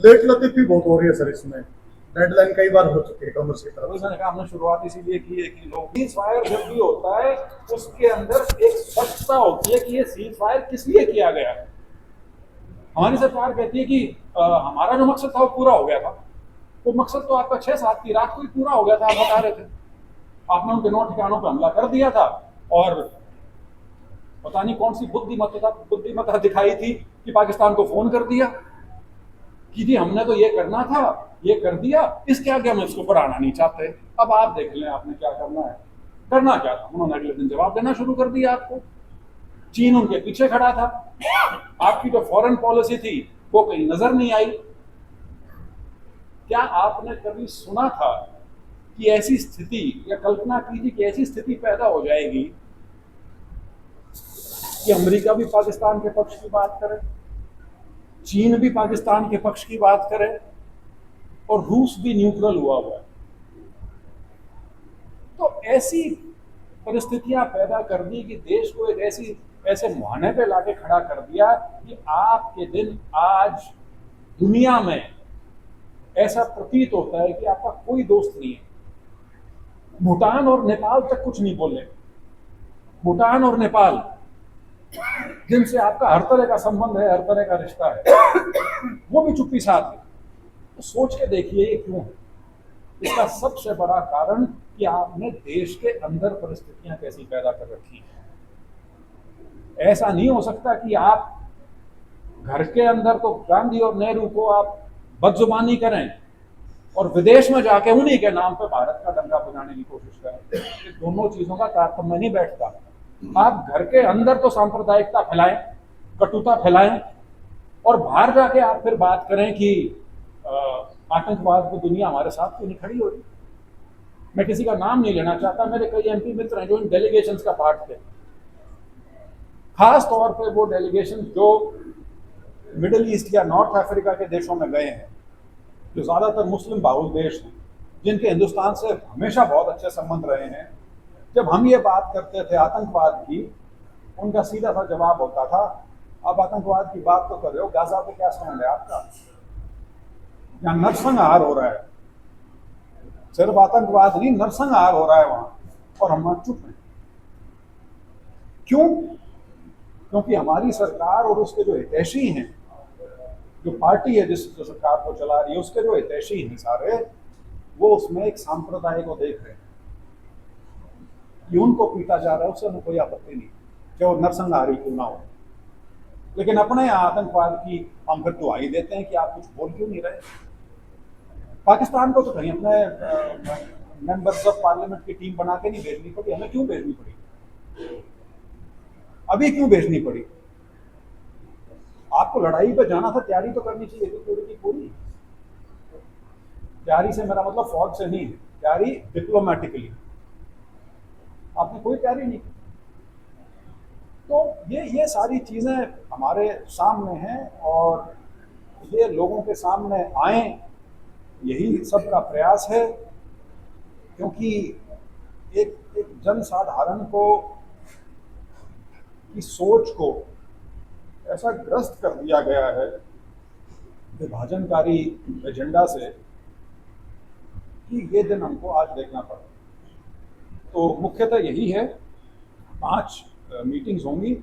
Late लतीफी बहुत हो रही है सर इसमें। डेडलाइन कई बार हो चुकी है कांग्रेस की तरफ से। मैंने कहा हमने शुरुआत इसीलिए की है कि लोग सीज फायर जब भी होता है उसके अंदर एक स्पष्टता होती है कि ये सीज फायर किस लिए किया गया है। हमारी सरकार कहती है कि हमारा जो मकसद था वो पूरा हो गया था। वो मकसद तो आपका 6-7 की रात को ही पूरा हो गया था, आप बता रहे थे। आपने उनके 9 ठिकानों पर हमला कर दिया था और पता नहीं कौन सी बुद्धिमत्ता दिखाई थी कि पाकिस्तान को फोन कर दिया कि जी हमने तो ये करना था, ये कर दिया, इसके आगे हम इसको बढ़ाना नहीं चाहते। अब आप देख लें आपने क्या करना है। करना क्या था, उन्होंने अगले दिन जवाब देना शुरू कर दिया आपको। चीन उनके पीछे खड़ा था। आपकी जो फॉरेन पॉलिसी थी वो कहीं नजर नहीं आई। क्या आपने कभी सुना था कि ऐसी स्थिति, या कल्पना कीजिए कि ऐसी स्थिति पैदा हो जाएगी कि अमेरिका भी पाकिस्तान के पक्ष की बात करे, चीन भी पाकिस्तान के पक्ष की बात करे और रूस भी न्यूट्रल हुआ है। तो ऐसी परिस्थितियां पैदा कर दी कि देश को एक ऐसे मुहाने पे लाके खड़ा कर दिया कि आपके दिन आज दुनिया में ऐसा प्रतीत होता है कि आपका कोई दोस्त नहीं है। भूटान और नेपाल तक कुछ नहीं बोले। भूटान और नेपाल जिनसे आपका हर तरह का संबंध है, हर तरह का रिश्ता है, वो भी चुप्पी साध गए। तो सोच के देखिए ये क्यों है। इसका सबसे बड़ा कारण कि आपने देश के अंदर परिस्थितियां कैसी पैदा कर रखी हैं। ऐसा नहीं हो सकता कि आप घर के अंदर तो गांधी और नेहरू को आप बदजुबानी करें और विदेश में जाके उन्हीं के नाम पे भारत का डंका बजाने की कोशिश करें। दोनों चीजों का तारतम्य नहीं बैठता। आप घर के अंदर तो सांप्रदायिकता फैलाएं, कटुता फैलाएं और बाहर जाके आप फिर बात करें कि आतंकवाद की दुनिया हमारे साथ क्यों नहीं खड़ी हो रही। मैं किसी का नाम नहीं लेना चाहता, मेरे कई एमपी मित्र हैं जो इन डेलीगेशंस का पार्ट थे। खास तौर पे वो डेलीगेशन जो मिडिल ईस्ट या नॉर्थ अफ्रीका के देशों में गए हैं, जो ज़्यादातर मुस्लिम बाहुल देश हैं, जिनके हिंदुस्तान से हमेशा बहुत अच्छे संबंध रहे हैं। जब हम ये बात करते थे आतंकवाद की, उनका सीधा सा जवाब होता था, आप आतंकवाद की बात तो कर रहे हो, गाजा पे क्या स्टैंड है आपका? यहाँ नरसंहार हो रहा है, सिर्फ आतंकवाद नहीं, नरसंहार हो रहा है वहां, और हम चुप हैं। क्यों? क्योंकि हमारी सरकार और उसके जो हितैषी हैं, जो पार्टी है जिस जो सरकार को चला रही है, उसके जो हितैषी हैं सारे, वो उसमें एक सांप्रदाय को देख रहे हैं कि उनको पीटा जा रहा है, उससे हमें कोई आपत्ति नहीं, चाहे वो नरसंहारी क्यों ना हो। लेकिन अपने यहाँ आतंकवाद की हम फिर दुहाई देते हैं कि आप कुछ बोल क्यों नहीं रहे। पाकिस्तान को तो कहीं अपने मेंबर्स ऑफ पार्लियामेंट की टीम बना के नहीं भेजनी पड़ी, हमें क्यों भेजनी पड़ी? अभी क्यों भेजनी पड़ी? आपको लड़ाई पे जाना था, तैयारी तो करनी चाहिए थी पूरी की पूरी। तैयारी से मेरा मतलब फौज से नहीं है, तैयारी डिप्लोमेटिकली। आपने कोई तैयारी नहीं की। तो ये सारी चीजें हमारे सामने हैं और ये लोगों के सामने आए, यही सबका प्रयास है। क्योंकि एक जनसाधारण को की सोच को ऐसा ग्रस्त कर दिया गया है विभाजनकारी एजेंडा से कि ये दिन हमको आज देखना पड़ा। तो मुख्यतः यही है। 5 मीटिंग्स होंगी,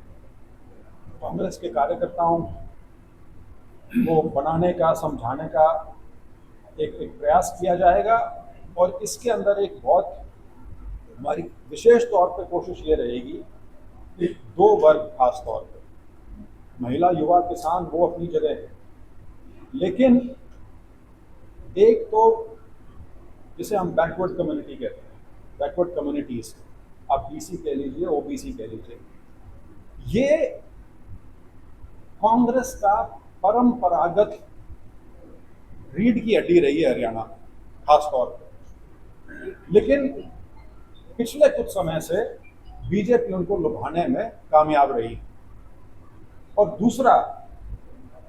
कांग्रेस के कार्यकर्ताओं को बनाने का, समझाने का एक प्रयास किया जाएगा। और इसके अंदर एक बहुत हमारी विशेष तौर पे कोशिश ये रहेगी कि 2 वर्ग, खास तौर पे महिला, युवा, किसान, वो अपनी जगह है, लेकिन एक तो जिसे हम बैकवर्ड कम्युनिटी कहते हैं, बैकवर्ड कम्युनिटीज, आप बीसी कह लीजिए, ओबीसी कह लीजिए, ये कांग्रेस का परंपरागत रीढ़ की हड्डी रही है हरियाणा में, खास तौर पर। लेकिन पिछले कुछ समय से बीजेपी उनको लुभाने में कामयाब रही। और दूसरा,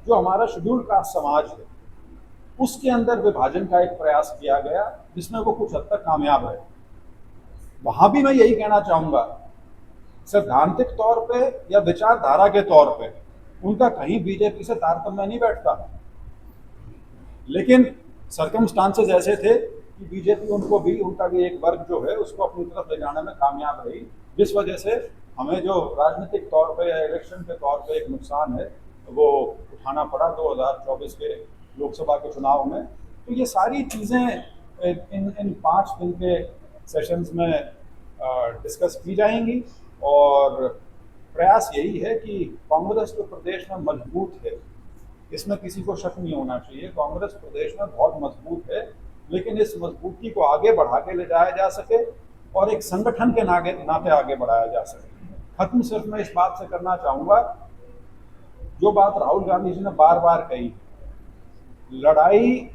जो हमारा शेड्यूल्ड कास्ट समाज है, उसके अंदर विभाजन का एक प्रयास किया गया जिसमें वो कुछ हद तक कामयाब है। वहां भी मैं यही कहना चाहूंगा, सैद्धांतिक तौर पे या विचारधारा के तौर पे उनका कहीं बीजेपी से तारतम्य नहीं बैठता। लेकिन सर्कमस्टांसेस ऐसे थे कि बीजेपी उनका भी एक वर्ग जो है उसको अपनी तरफ ले जाने में कामयाब रही, जिस वजह से हमें जो राजनीतिक तौर पे या इलेक्शन के तौर पे एक नुकसान है वो उठाना पड़ा 2024 के लोकसभा के चुनाव में। तो ये सारी चीज़ें इन 5 दिन के सेशंस में डिस्कस की जाएंगी और प्रयास यही है कि कांग्रेस तो प्रदेश में मजबूत है, इसमें किसी को शक नहीं होना चाहिए। कांग्रेस प्रदेश में बहुत मजबूत है, लेकिन इस मजबूती को आगे बढ़ा के ले जाया जा सके और एक संगठन के नाते आगे बढ़ाया जा सके। खत्म सिर्फ मैं इस बात से करना चाहूँगा, जो बात राहुल गांधी जी ने बार बार कही, लड़ाई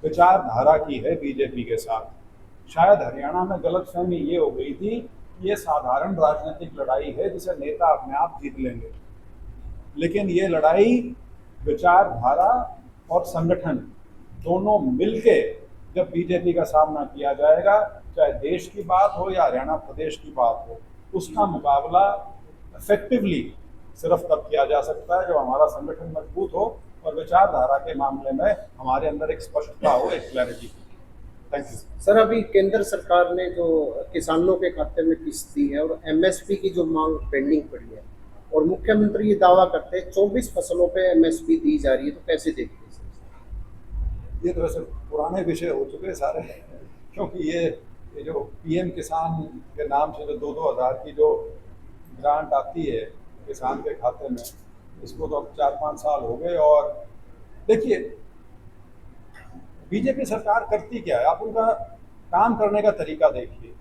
विचारधारा की है बीजेपी के साथ। शायद हरियाणा में गलतफहमी ये हो गई थी कि ये साधारण राजनीतिक लड़ाई है जिसे नेता अपने आप जीत लेंगे, लेकिन ये लड़ाई विचारधारा और संगठन दोनों मिलके जब बीजेपी का सामना किया जाएगा, चाहे देश की बात हो या हरियाणा प्रदेश की बात हो, उसका मुकाबला इफेक्टिवली सिर्फ तब किया जा सकता है जब हमारा संगठन मजबूत हो और विचारधारा के मामले में हमारे अंदर एक स्पष्टता हो, एक क्लैरिटी। थैंक यू सर, अभी केंद्र सरकार ने जो किसानों के खाते में किस्त दी है और एमएसपी की जो मांग पेंडिंग पड़ी है और मुख्यमंत्री ये दावा करते हैं 24 फसलों पे एमएसपी दी जा रही है, तो कैसे देखते हैं सर? ये तो वैसे पुराने विषय हो चुके हैं सारे, क्योंकि ये जो पीएम किसान के नाम से जो 2-2 हज़ार की जो ग्रांट आती है किसान के खाते में, इसको तो अब 4-5 साल हो गए। और देखिए बीजेपी सरकार करती क्या है, आप उनका काम करने का तरीका देखिए।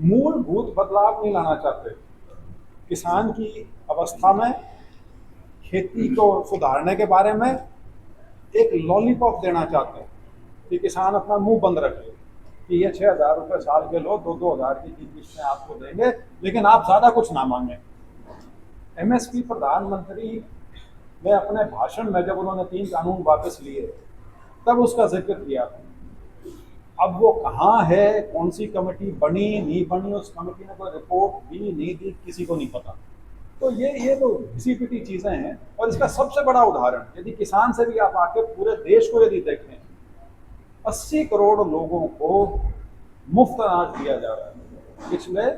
मूलभूत बदलाव नहीं लाना चाहते किसान की अवस्था में, खेती को सुधारने के बारे में एक लॉलीपॉप देना चाहते हैं कि किसान अपना मुंह बंद रखे कि ये 6,000 रुपये साल के लो, 2-2 हज़ार की किस्तें आपको देंगे, लेकिन आप ज़्यादा कुछ ना मांगे। एमएसपी प्रधानमंत्री ने अपने भाषण में जब उन्होंने 3 कानून वापस लिए तब उसका जिक्र किया था। अब वो कहाँ है, कौन सी कमेटी बनी नहीं बनी, उस कमेटी ने कोई रिपोर्ट दी नहीं दी, किसी को नहीं पता। तो ये तो घिसी पिटी चीज़ें हैं। और इसका सबसे बड़ा उदाहरण, यदि किसान से भी आप आके पूरे देश को यदि देखें, 80 करोड़ लोगों को मुफ्त अनाज दिया जा रहा है। पिछले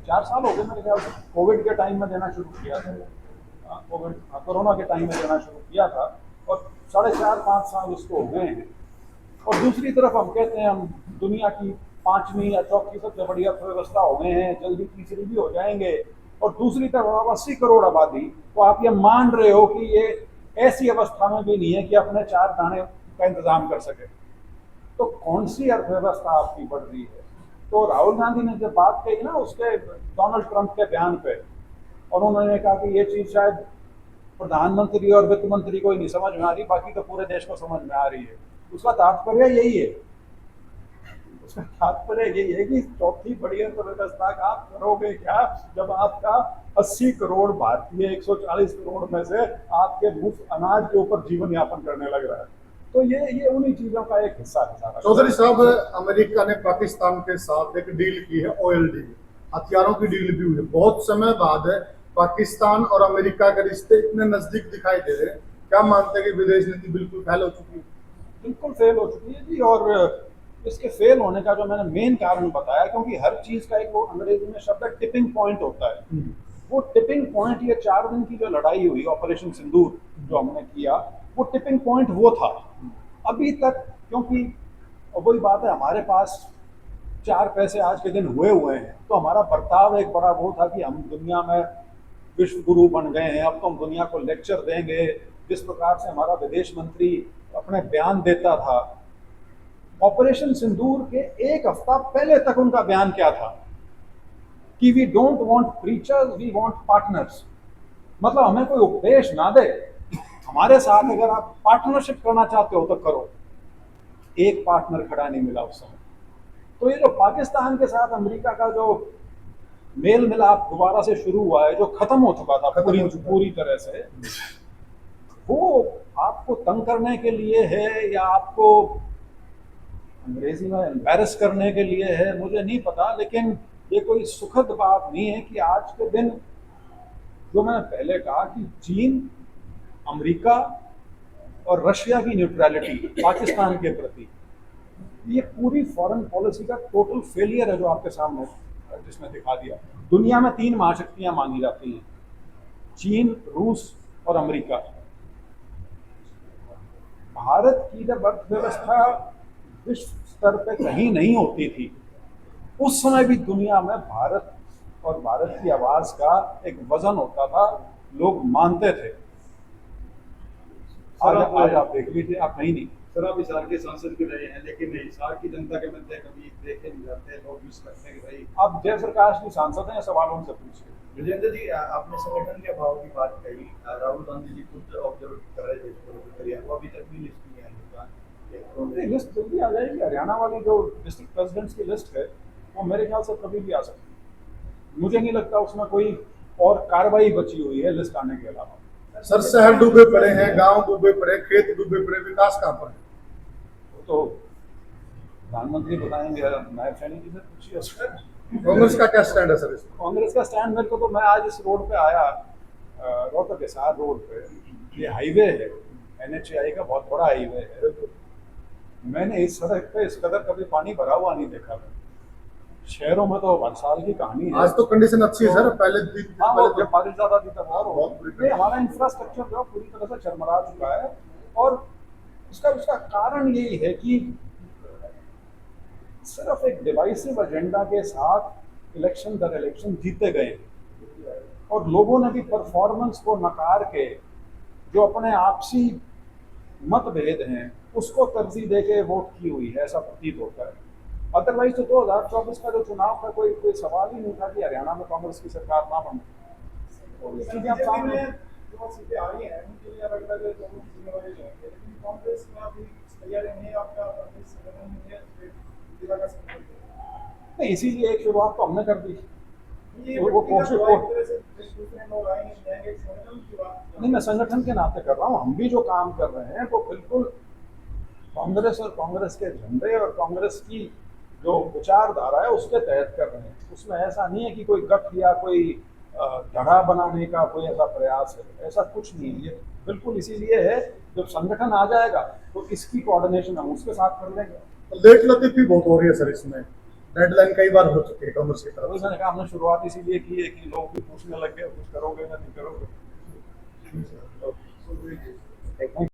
4 साल हो गए मेरे ख्याल से, कोविड के टाइम में देना शुरू किया था, कोरोना के टाइम में देना शुरू किया था और 4.5-5 साल उसको हो गए हैं। और दूसरी तरफ हम कहते हैं हम दुनिया की 5वीं या 4थी सबसे बड़ी अर्थव्यवस्था हो गए हैं, जल्दी तीसरी भी हो जाएंगे। और दूसरी तरफ 80 करोड़ आबादी तो आप ये मान रहे हो कि ये ऐसी अवस्था में भी नहीं है कि अपने 4 दाने का इंतजाम कर सके, तो कौन सी अर्थव्यवस्था आपकी बढ़ रही है? तो राहुल गांधी ने जब बात कही ना उसके डोनाल्ड ट्रंप के बयान पे, और उन्होंने कहा कि ये चीज़ शायद प्रधानमंत्री और वित्त मंत्री को ही नहीं समझ में आ रही, बाकी तो पूरे देश को समझ में आ रही है। उसका तात्पर्य यही है, उसका तात्पर्य यही है कि चौथी बड़ी अर्थव्यवस्था का आप करोगे क्या जब आपका 80 करोड़ भारतीय 140 करोड़ में से आपके मुफ्त अनाज के ऊपर जीवन यापन करने लग रहा है। तो ये उन्हीं चीजों का एक हिस्सा है। चौधरी साहब, अमेरिका ने पाकिस्तान के साथ एक डील की है, ऑयल डील, हथियारों की डील भी हुई है। बहुत समय बाद पाकिस्तान और अमेरिका के रिश्ते इतने नजदीक दिखाई दे रहे हैं, क्या मानते हैं कि विदेश नीति बिल्कुल फेल हो चुकी है? बिल्कुल फेल हो चुकी है जी। और इसके फेल होने का जो मैंने मेन कारण बताया, क्योंकि हर चीज का एक वो अंग्रेजी में शब्द है टिपिंग पॉइंट होता है। वो टिपिंग पॉइंट, ये 4 दिन की जो लड़ाई हुई ऑपरेशन सिंदूर जो हमने किया, वो टिपिंग पॉइंट वो था अभी तक। क्योंकि वही बात है, हमारे पास 4 पैसे आज के दिन हुए हैं, तो हमारा बर्ताव एक बड़ा वो था कि हम दुनिया में विश्व गुरु बन गए हैं, अब तो हम दुनिया को लेक्चर देंगे। जिस प्रकार से हमारा विदेश मंत्री अपने बयान देता था, ऑपरेशन सिंदूर के 1 हफ्ता पहले तक उनका बयान क्या था कि we don't want preachers, we want partners. मतलब हमें कोई उपदेश ना दे, हमारे साथ अगर आप पार्टनरशिप करना चाहते हो तो करो। एक पार्टनर खड़ा नहीं मिला उस समय। तो ये जो पाकिस्तान के साथ अमेरिका का जो मेल मिलाप दोबारा से शुरू हुआ है, जो खत्म हो चुका था पूरी तरह से, वो आपको तंग करने के लिए है या आपको अंग्रेजी में एम्बैरस करने के लिए है, मुझे नहीं पता। लेकिन ये कोई सुखद बात नहीं है कि आज के दिन, जो मैंने पहले कहा कि चीन, अमेरिका और रशिया की न्यूट्रलिटी पाकिस्तान के प्रति, ये पूरी फॉरेन पॉलिसी का टोटल फेलियर है जो आपके सामने जिसने दिखा दिया। दुनिया में 3 महाशक्तियां मानी जाती हैं, चीन, रूस और अमेरिका। भारत की जब अर्थव्यवस्था विश्व स्तर पे कहीं नहीं होती थी, उस समय भी दुनिया में भारत और भारत की आवाज का एक वजन होता था, लोग मानते थे। आज आप देख लीजिए, आप कहीं नहीं। सर, आप हिसार के सांसद भी रहे हैं, लेकिन हिसार की जनता के मध्य कभी देखे नहीं जाते, लोग मिस करते हैं कि भाई आप जयप्रकाश की सांसद हैं, सवाल उनसे पूछिए। विजेंद्र जी, आपने संगठन के अभाव की बात कही। राहुल गांधी जी खुद ऑब्जर्व कर रहे थे इसको, वो अभी तक भी लिस्ट नहीं आई। लिस्ट जल्दी आ जाएगी। हरियाणा वाली जो डिस्ट्रिक्ट प्रेसिडेंट्स की लिस्ट है, वो मेरे ख्याल से कभी भी आ सकती है। मुझे नहीं लगता उसमें कोई और कार्रवाई बची हुई है लिस्ट आने के अलावा। सर, शहर डूबे पड़े हैं, गांव डूबे पड़े, खेत डूबे पड़े, विकास कहाँ पर है? तो प्रधानमंत्री बताएंगे, नायब सैनी जी से पूछिए उसका। कांग्रेस का क्या स्टैंड है सर इसमें? कांग्रेस का स्टैंड मेरे को, तो मैं आज इस रोड पे आया, रोहतक हिसार रोड पे, ये हाईवे है, NHAI का बहुत बड़ा हाईवे है। मैंने इस सड़क पे इस कदर कभी पानी भरा हुआ नहीं देखा। शहरों में तो हर साल की कहानी है। आज तो कंडीशन अच्छी है सर, पहले हाँ, वो जब बारिश ज्यादा थी तब और बहुत बुरी नहीं, हमारा इंफ्रास्ट्रक्चर जो है पूरी तरह से चरमरा चुका है। और उसका कारण यही है कि सिर्फ एक डिवाइसिव एजेंडा के साथ इलेक्शन दर इलेक्शन जीते गए, और लोगों ने भी परफॉर्मेंस को नकार के जो अपने आपसी मतभेद हैं उसको तरजीह दे के वोट की हुई है, ऐसा प्रतीत होता है। अदरवाइज तो 2024 का जो चुनाव का कोई सवाल ही नहीं था कि हरियाणा में कांग्रेस की सरकार ना बने। और ये चीजें आप सामने जो सीटें आ रही हैं, मुझे ये लगता है कि लोगों की जिम्मेदारी लेंगे, लेकिन कांग्रेस में अभी तैयारी नहीं है आपका संगठन नहीं है जिला का संगठन नहीं, इसीलिए एक शुरुआत तो हमने कर दी। ये वो कोशिश को दूसरे लोग आएंगे जाएंगे, संगठन की बात नहीं, मैं संगठन के नाते कर रहा हूँ। हम भी जो काम कर रहे हैं वो बिल्कुल कांग्रेस और कांग्रेस के झंडे और कांग्रेस की जो विचारधारा है उसके तहत कर रहे हैं। उसमें ऐसा नहीं है कि कोई गठ या कोई धड़ा बनाने का कोई ऐसा प्रयास है, ऐसा कुछ नहीं है। ये बिल्कुल इसीलिए है, जब संगठन आ जाएगा तो इसकी कोऑर्डिनेशन हम उसके साथ कर लेंगे। लेट लतीफी बहुत हो रही है सर इसमें, डेडलाइन कई बार हो चुकी है कांग्रेस की तरफ वही मैंने कहा, हमने शुरुआत इसीलिए की है कि लोग भी पूछने लग गए कुछ करोगे या नहीं करोगे।